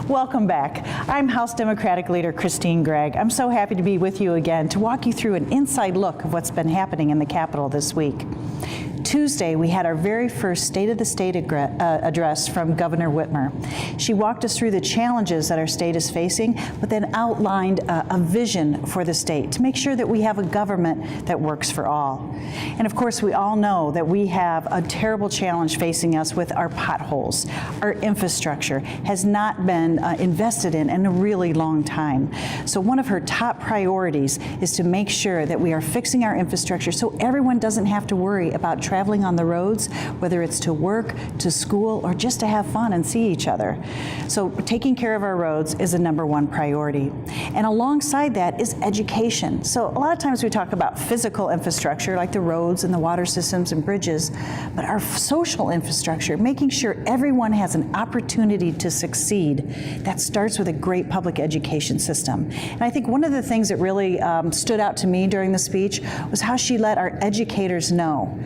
Welcome back. I'm House Democratic Leader Christine Greig. I'm so happy to be with you again to walk you through an inside look of what's been happening in the Capitol this week. Tuesday, we had our very first State of the State address from Governor Whitmer. She walked us through the challenges that our state is facing, but then outlined a vision for the state to make sure that we have a government that works for all. And of course, we all know that we have a terrible challenge facing us with our potholes. Our infrastructure has not been invested in a really long time. So one of her top priorities is to make sure that we are fixing our infrastructure so everyone doesn't have to worry about traveling on the roads, whether it's to work, to school, or just to have fun and see each other. So taking care of our roads is a #1 priority. And alongside that is education. So a lot of times we talk about physical infrastructure like the roads and the water systems and bridges, but our social infrastructure, making sure everyone has an opportunity to succeed, that starts with a great public education system. And I think one of the things that really stood out to me during the speech was how she let our educators know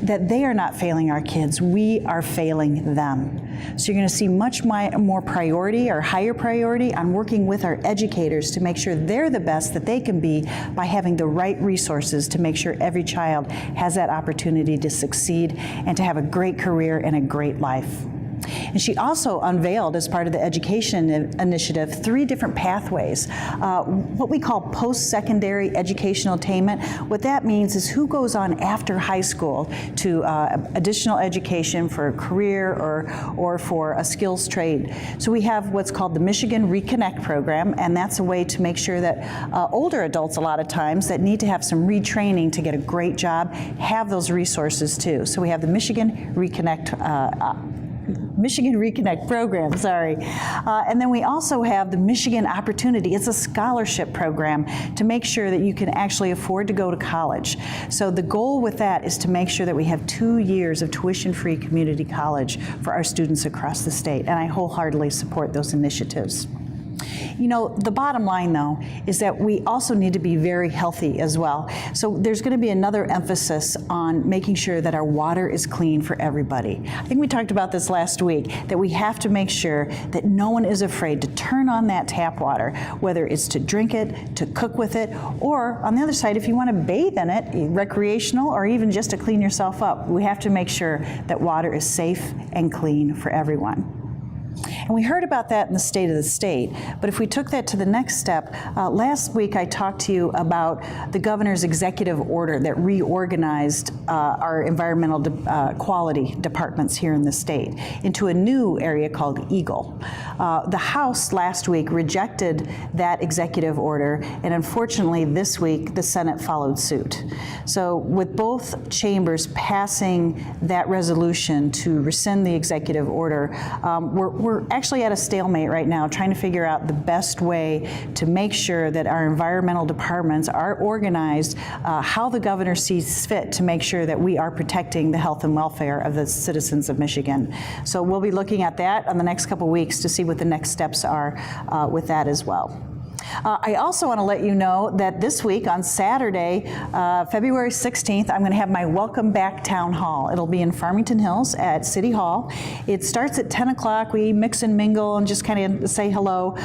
that they are not failing our kids, we are failing them. So you're going to see much more priority or higher priority on working with our educators to make sure they're the best that they can be by having the right resources to make sure every child has that opportunity to succeed and to have a great career and a great life. And she also unveiled, as part of the education initiative, 3 different pathways, what we call post-secondary educational attainment. What that means is who goes on after high school to additional education for a career or for a skills trade. So we have what's called the Michigan Reconnect program, and that's a way to make sure that older adults, a lot of times, that need to have some retraining to get a great job, have those resources too. So we have the Michigan Reconnect program, and then we also have the Michigan Opportunity. It's a scholarship program to make sure that you can actually afford to go to college. So the goal with that is to make sure that we have 2 years of tuition-free community college for our students across the state, and I wholeheartedly support those initiatives. You know, the bottom line, though, is that we also need to be very healthy as well. So there's going to be another emphasis on making sure that our water is clean for everybody. I think we talked about this last week, that we have to make sure that no one is afraid to turn on that tap water, whether it's to drink it, to cook with it, or on the other side, if you want to bathe in it, recreational, or even just to clean yourself up. We have to make sure that water is safe and clean for everyone. And we heard about that in the State of the State, but if we took that to the next step, last week I talked to you about the governor's executive order that reorganized our environmental quality departments here in the state into a new area called EAGLE. The House last week rejected that executive order, and unfortunately this week the Senate followed suit. So with both chambers passing that resolution to rescind the executive order, we're actually at a stalemate right now, trying to figure out the best way to make sure that our environmental departments are organized how the governor sees fit to make sure that we are protecting the health and welfare of the citizens of Michigan. So we'll be looking at that on the next couple weeks to see what the next steps are with that as well. I also want to let you know that this week on Saturday, February 16th, I'm going to have my Welcome Back Town Hall. It'll be in Farmington Hills at City Hall. It starts at 10 o'clock. We mix and mingle and just kind of say hello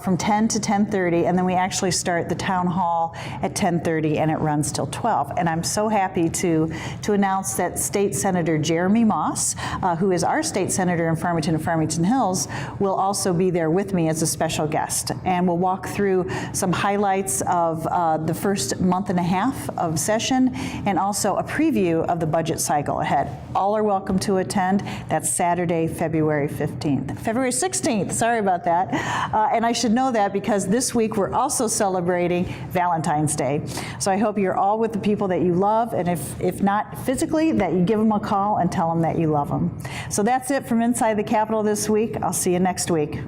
from 10 to 10:30, and then we actually start the town hall at 10:30 and it runs till 12. And I'm so happy to announce that State Senator Jeremy Moss, who is our state senator in Farmington and Farmington Hills, will also be there with me as a special guest. And we'll walk through some highlights of the first month and a half of session and also a preview of the budget cycle ahead. All are welcome to attend. That's Saturday, February 16th, sorry about that. And I should know that because this week we're also celebrating Valentine's Day. So I hope you're all with the people that you love, and if not physically, that you give them a call and tell them that you love them. So that's it from inside the Capitol this week. I'll see you next week.